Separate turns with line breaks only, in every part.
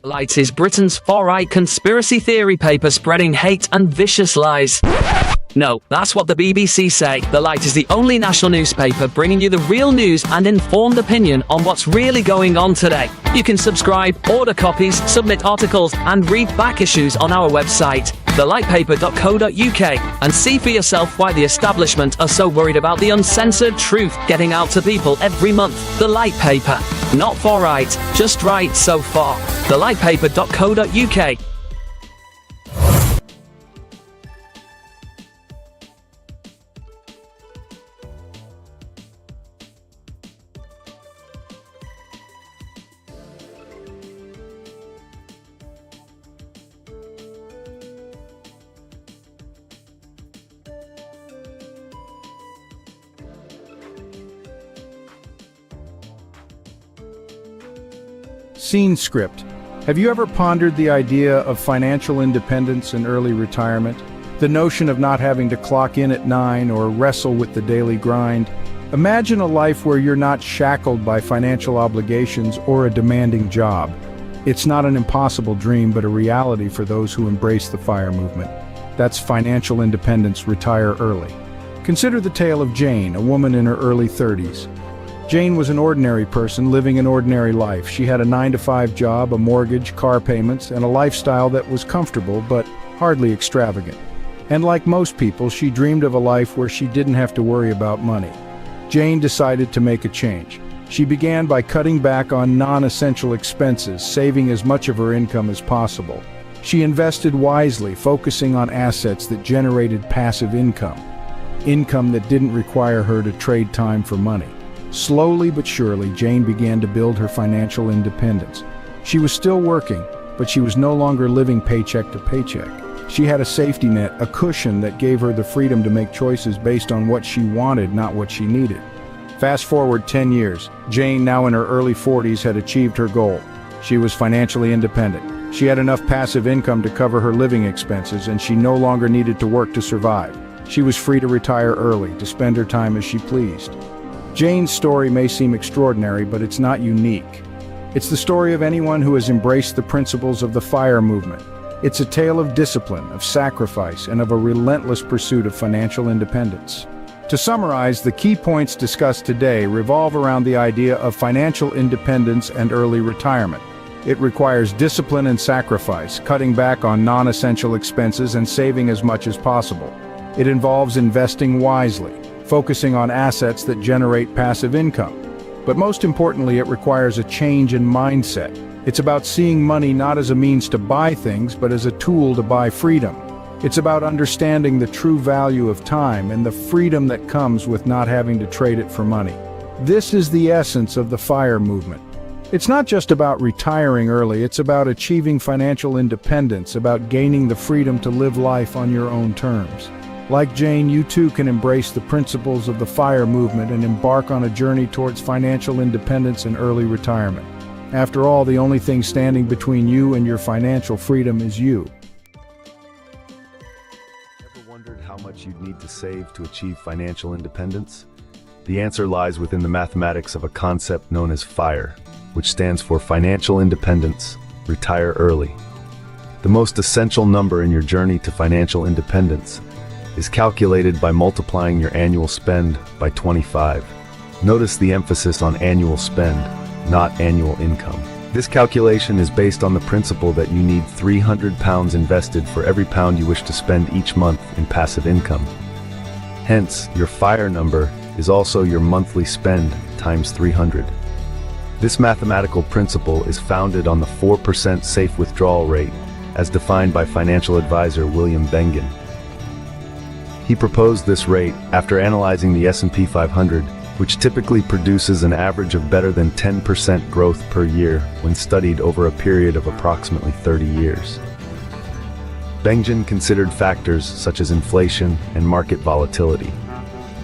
Light is Britain's far-right conspiracy theory paper spreading hate and vicious lies. No, that's what the BBC say. The Light is the only national newspaper bringing you the real news and informed opinion on what's really going on today. You can subscribe, order copies, submit articles, and read back issues on our website, thelightpaper.co.uk, and see for yourself why the establishment are so worried about the uncensored truth getting out to people every month. The Light Paper. Not far right, just right so far. thelightpaper.co.uk.
Scene script. Have you ever pondered the idea of financial independence and early retirement? The notion of not having to clock in at 9 or wrestle with the daily grind? Imagine a life where you're not shackled by financial obligations or a demanding job. It's not an impossible dream, but a reality for those who embrace the FIRE movement. That's financial independence, retire early. Consider the tale of Jane, a woman in her early 30s. Jane was an ordinary person living an ordinary life. She had a 9-to-5 job, a mortgage, car payments, and a lifestyle that was comfortable but hardly extravagant. And like most people, she dreamed of a life where she didn't have to worry about money. Jane decided to make a change. She began by cutting back on non-essential expenses, saving as much of her income as possible. She invested wisely, focusing on assets that generated passive income that didn't require her to trade time for money. Slowly but surely, Jane began to build her financial independence. She was still working, but she was no longer living paycheck to paycheck. She had a safety net, a cushion that gave her the freedom to make choices based on what she wanted, not what she needed. Fast forward 10 years, Jane, now in her early 40s, had achieved her goal. She was financially independent. She had enough passive income to cover her living expenses, and she no longer needed to work to survive. She was free to retire early, to spend her time as she pleased. Jane's story may seem extraordinary, but it's not unique. It's the story of anyone who has embraced the principles of the FIRE movement. It's a tale of discipline, of sacrifice, and of a relentless pursuit of financial independence. To summarize, the key points discussed today revolve around the idea of financial independence and early retirement. It requires discipline and sacrifice, cutting back on non-essential expenses and saving as much as possible. It involves investing wisely, focusing on assets that generate passive income. But most importantly, it requires a change in mindset. It's about seeing money not as a means to buy things, but as a tool to buy freedom. It's about understanding the true value of time and the freedom that comes with not having to trade it for money. This is the essence of the FIRE movement. It's not just about retiring early, it's about achieving financial independence, about gaining the freedom to live life on your own terms. Like Jane, you too can embrace the principles of the FIRE movement and embark on a journey towards financial independence and early retirement. After all, the only thing standing between you and your financial freedom is you.
Ever wondered how much you'd need to save to achieve financial independence? The answer lies within the mathematics of a concept known as FIRE, which stands for Financial Independence, Retire Early. The most essential number in your journey to financial independence is calculated by multiplying your annual spend by 25. Notice the emphasis on annual spend, not annual income. This calculation is based on the principle that you need £300 invested for every pound you wish to spend each month in passive income. Hence, your FIRE number is also your monthly spend times 300. This mathematical principle is founded on the 4% safe withdrawal rate, as defined by financial advisor William Bengen. He proposed this rate after analyzing the S&P 500, which typically produces an average of better than 10% growth per year when studied over a period of approximately 30 years. Bengen considered factors such as inflation and market volatility.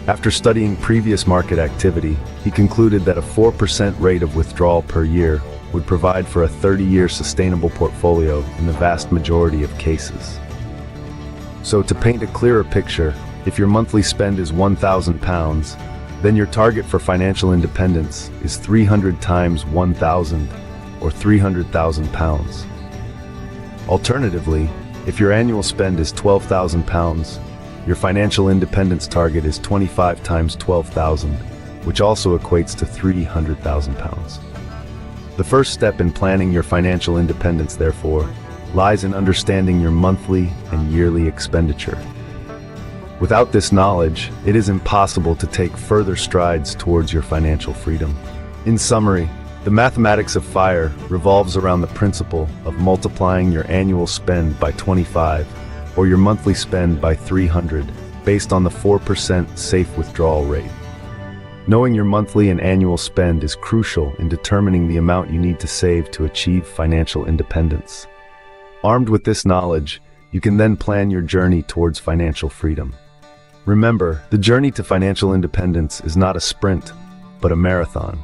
After studying previous market activity, he concluded that a 4% rate of withdrawal per year would provide for a 30-year sustainable portfolio in the vast majority of cases. So to paint a clearer picture, if your monthly spend is £1,000, then your target for financial independence is 300 times 1,000, or £300,000. Alternatively, if your annual spend is £12,000, your financial independence target is 25 times 12,000, which also equates to £300,000. The first step in planning your financial independence, therefore, lies in understanding your monthly and yearly expenditure. Without this knowledge, it is impossible to take further strides towards your financial freedom. In summary, the mathematics of FIRE revolves around the principle of multiplying your annual spend by 25 or your monthly spend by 300 based on the 4% safe withdrawal rate. Knowing your monthly and annual spend is crucial in determining the amount you need to save to achieve financial independence. Armed with this knowledge, you can then plan your journey towards financial freedom. Remember, the journey to financial independence is not a sprint, but a marathon.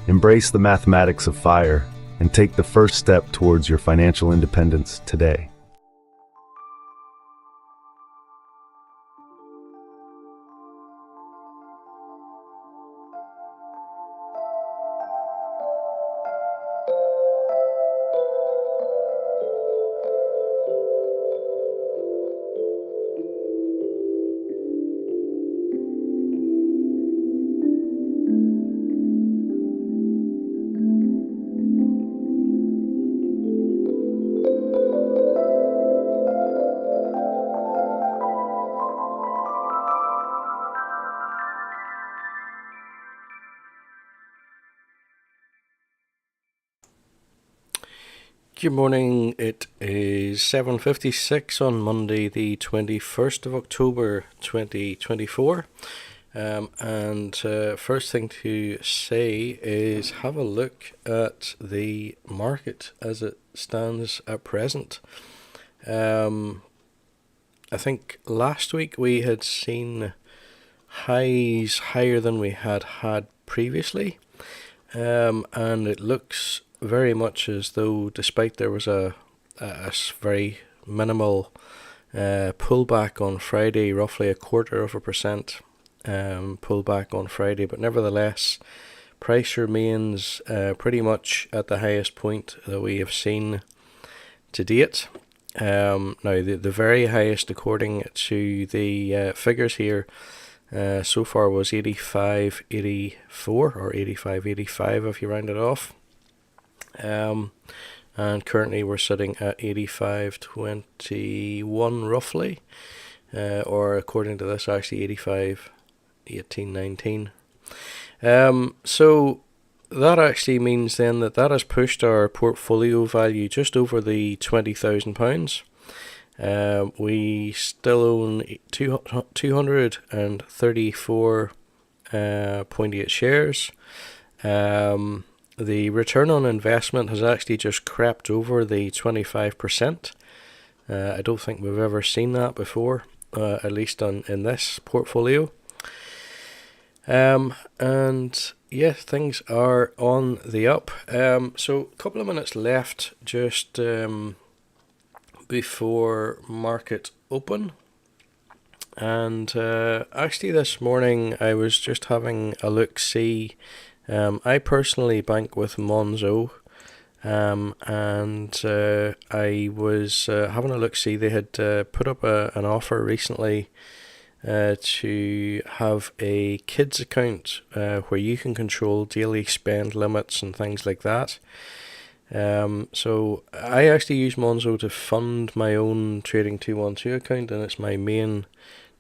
Embrace the mathematics of FIRE and take the first step towards your financial independence today.
Good morning, it is 7:56 on Monday the 21st of October 2024, and first thing to say is have a look at the market as it stands at present. I think last week we had seen highs higher than we had previously, and it looks very much as though, despite there was a very minimal pullback on Friday, roughly 0.25% pullback on Friday, but nevertheless, price remains pretty much at the highest point that we have seen to date. Now, the very highest, according to the figures here, so far was 85.84 or 85.85 if you round it off. And currently we're sitting at 85.21 roughly, or according to this actually 85.18.19. So that actually means then that has pushed our portfolio value just over the £20,000. We still own 234.8 shares. The return on investment has actually just crept over the 25%. I don't think we've ever seen that before, at least in this portfolio. And yes, things are on the up. So a couple of minutes left just before market open. And actually this morning I was just having a look-see. I personally bank with Monzo, and I was having a look-see. They had put up an offer recently to have a kids account where you can control daily spend limits and things like that. So I actually use Monzo to fund my own Trading 212 account, and it's my main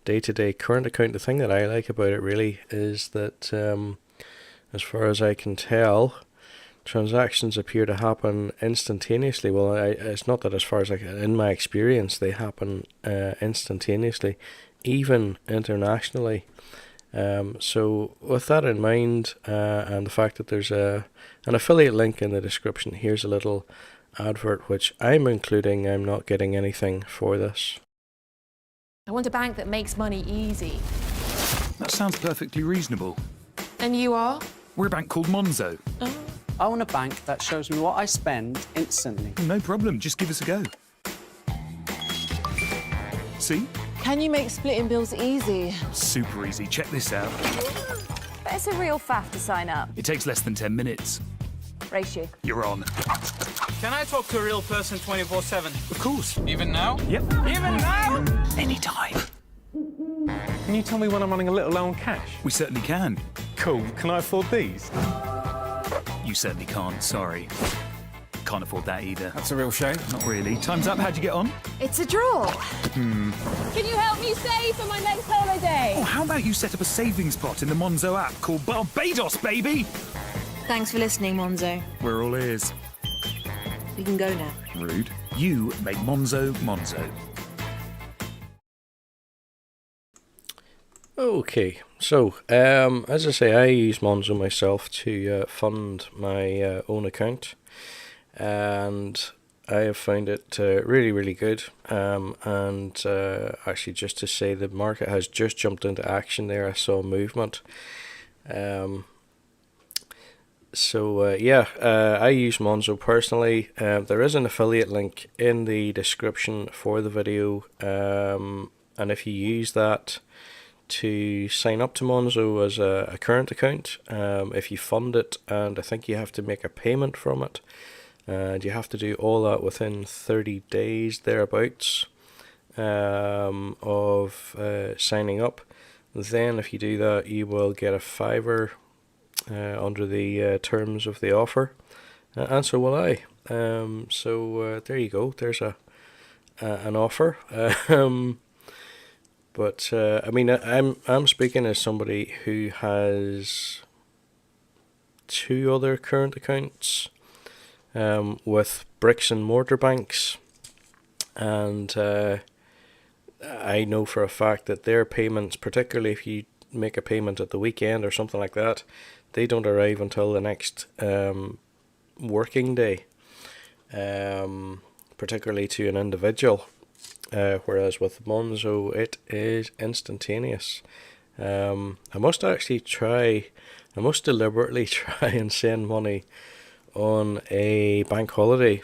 day-to-day current account. The thing that I like about it really is that as far as I can tell, transactions appear to happen instantaneously. Well, it's not that as far as in my experience, they happen instantaneously, even internationally. So with that in mind, and the fact that there's an affiliate link in the description, here's a little advert which I'm including. I'm not getting anything for this.
I want a bank that makes money easy.
That sounds perfectly reasonable.
And you are?
We're a bank called Monzo.
Oh.
I want a bank that shows me what I spend instantly.
No problem, just give us a go. See?
Can you make splitting bills easy?
Super easy, check this out.
But it's a real faff to sign up.
It takes less than 10 minutes.
Race you.
You're on.
Can I talk to a real person 24/7?
Of course.
Even now?
Yep.
Even now?
Anytime.
Can you tell me when I'm running a little low on cash?
We certainly can.
Cool. Can I afford these?
You certainly can't, sorry. Can't afford that either.
That's a real shame.
Not really. Time's up. How'd you get on?
It's a draw.
Can you help me save for my next holiday?
Oh, how about you set up a savings pot in the Monzo app called Barbados, baby?
Thanks for listening, Monzo.
We're all ears.
We can go now.
Rude. You make Monzo Monzo.
Okay, so as I say, I use Monzo myself to fund my own account, and I have found it really, really good. And actually, just to say, the market has just jumped into action there. I saw movement. I use Monzo personally. There is an affiliate link in the description for the video, and if you use that to sign up to Monzo as a current account, if you fund it, and I think you have to make a payment from it, and you have to do all that within 30 days thereabouts of signing up. Then if you do that, you will get a $5 under the terms of the offer, and so will I. There you go, there's an offer. But I mean, I'm speaking as somebody who has 2 other current accounts with bricks and mortar banks, and I know for a fact that their payments, particularly if you make a payment at the weekend or something like that, they don't arrive until the next working day, particularly to an individual. Whereas with Monzo, it is instantaneous. I must deliberately try and send money on a bank holiday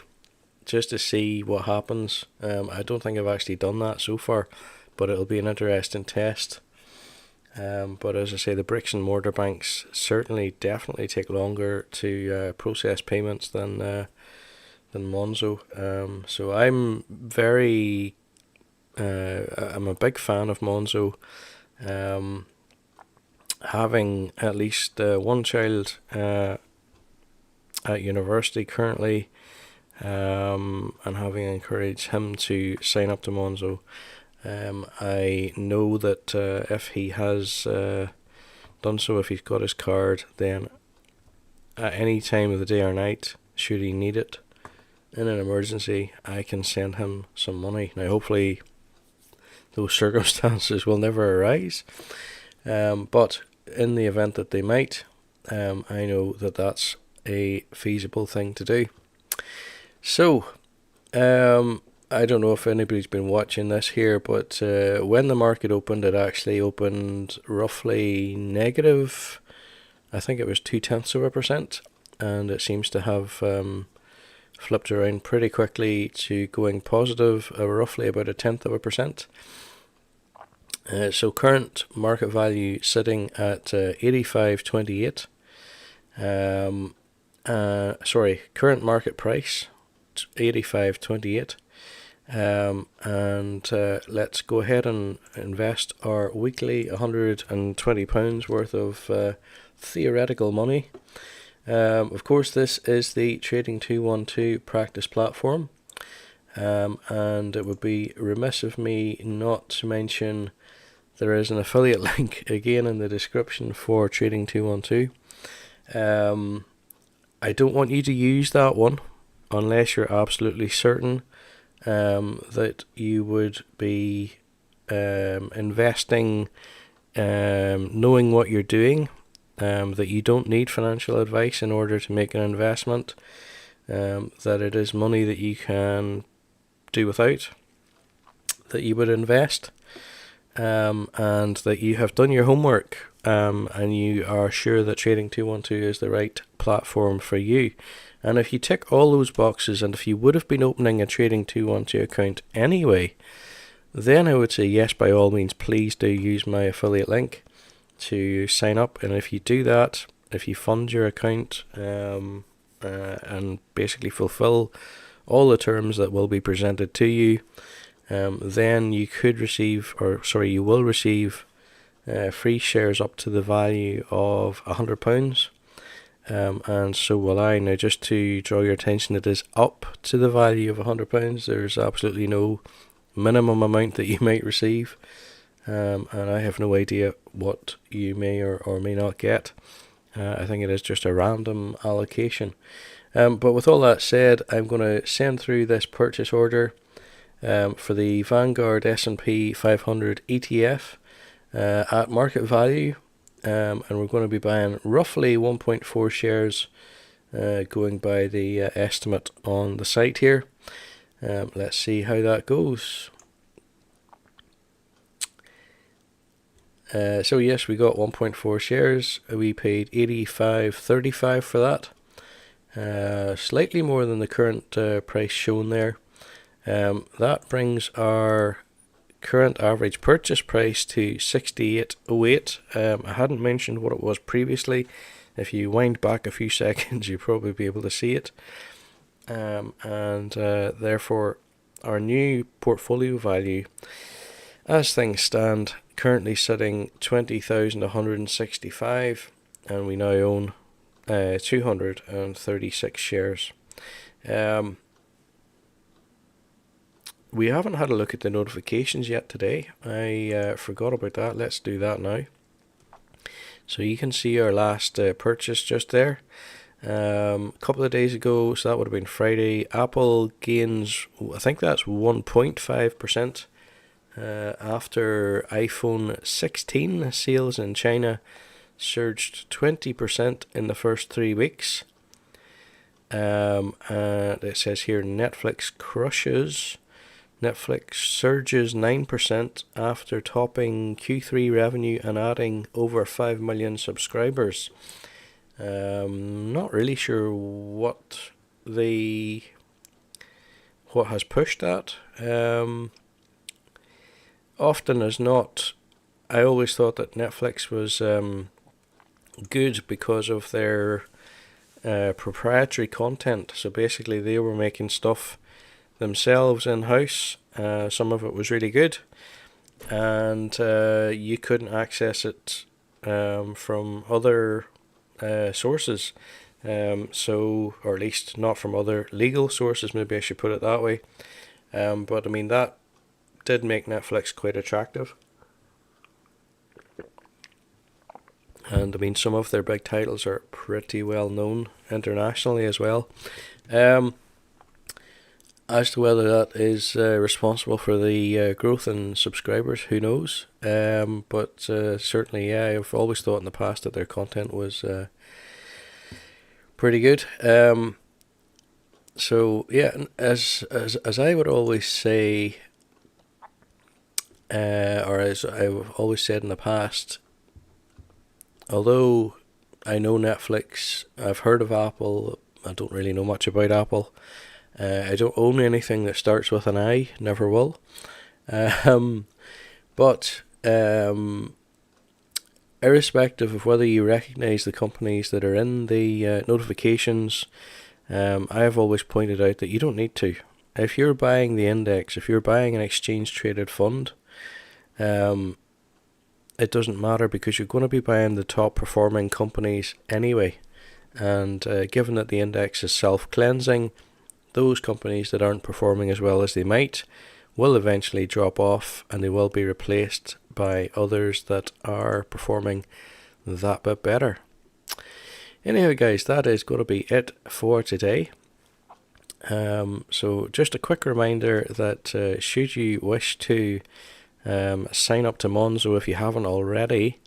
just to see what happens. I don't think I've actually done that so far, but it'll be an interesting test. But as I say, the bricks and mortar banks definitely take longer to process payments than Monzo. So I'm I'm a big fan of Monzo. Having at least one child at university currently, and having encouraged him to sign up to Monzo, I know that if he has done so, if he's got his card, then at any time of the day or night, should he need it in an emergency, I can send him some money. Now hopefully those circumstances will never arise, but in the event that they might, I know that that's a feasible thing to do. So I don't know if anybody's been watching this here, but when the market opened, it actually opened roughly negative. I think it was 0.2%, and it seems to have flipped around pretty quickly to going positive, roughly about 1/10%. So current market value sitting at 85.28. Current market price 85.28. And let's go ahead and invest our weekly £120 worth of theoretical money. Of course, this is the Trading 212 practice platform, and it would be remiss of me not to mention there is an affiliate link again in the description for Trading 212. I don't want you to use that one unless you're absolutely certain that you would be investing, knowing what you're doing, that you don't need financial advice in order to make an investment, that it is money that you can do without, that you would invest, and that you have done your homework, and you are sure that Trading 212 is the right platform for you. And if you tick all those boxes, and if you would have been opening a Trading 212 account anyway, then I would say yes, by all means, please do use my affiliate link to sign up. And if you do that, if you fund your account, and basically fulfill all the terms that will be presented to you, then you could receive, you will receive free shares up to the value of £100. And so will I. Now, just to draw your attention, it is up to the value of £100. There's absolutely no minimum amount that you might receive, and I have no idea what you may or may not get. I think it is just a random allocation. But with all that said, I'm going to send through this purchase order for the Vanguard S&P 500 ETF at market value, and we're going to be buying roughly 1.4 shares, going by the estimate on the site here. Let's see how that goes. So yes, we got 1.4 shares. We paid 85.35 for that. Slightly more than the current price shown there. That brings our current average purchase price to 68.08. I hadn't mentioned what it was previously. If you wind back a few seconds, you'll probably be able to see it. Therefore, our new portfolio value, as things stand, currently sitting 20,165, and we now own 236 shares. We haven't had a look at the notifications yet today. I forgot about that. Let's do that now. So you can see our last purchase just there. A couple of days ago, so that would have been Friday, Apple gains, I think that's 1.5%. After iPhone 16 sales in China surged 20% in the first 3 weeks. And it says here Netflix surges 9% after topping Q3 revenue and adding over 5 million subscribers. Not really sure what has pushed that. Often as not, I always thought that Netflix was good because of their proprietary content. So basically they were making stuff themselves in-house. Some of it was really good, and you couldn't access it from other sources, or at least not from other legal sources, maybe I should put it that way. But I mean, that did make Netflix quite attractive. And I mean, some of their big titles are pretty well known internationally as well. As to whether that is responsible for the growth in subscribers, who knows? But certainly, yeah, I've always thought in the past that their content was pretty good. So yeah, as I would always say, or as I've always said in the past, although I know Netflix, I've heard of Apple, I don't really know much about Apple. I don't own anything that starts with an I, never will. But irrespective of whether you recognize the companies that are in the notifications, I have always pointed out that you don't need to. If you're buying the index, if you're buying an exchange traded fund, it doesn't matter, because you're going to be buying the top performing companies anyway. And given that the index is self-cleansing, those companies that aren't performing as well as they might will eventually drop off, and they will be replaced by others that are performing that bit better. Anyhow guys, that is going to be it for today. So just a quick reminder that should you wish to sign up to Monzo if you haven't already,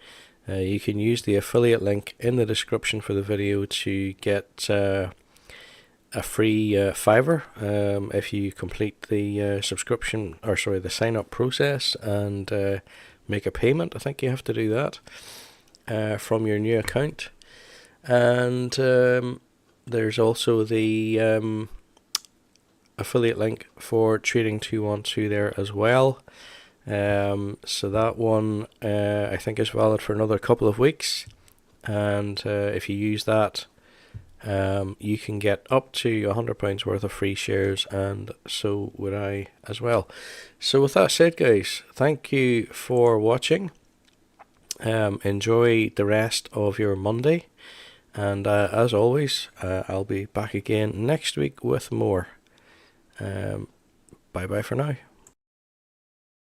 you can use the affiliate link in the description for the video to get a free $5 if you complete the subscription, or sorry, the sign up process and make a payment. I think you have to do that from your new account. And there's also the affiliate link for Trading 212 there as well. So that one I think is valid for another couple of weeks, and if you use that you can get up to £100 worth of free shares, and so would I as well. So with that said, guys, thank you for watching. Enjoy the rest of your Monday, and as always, I'll be back again next week with more. Bye bye for now.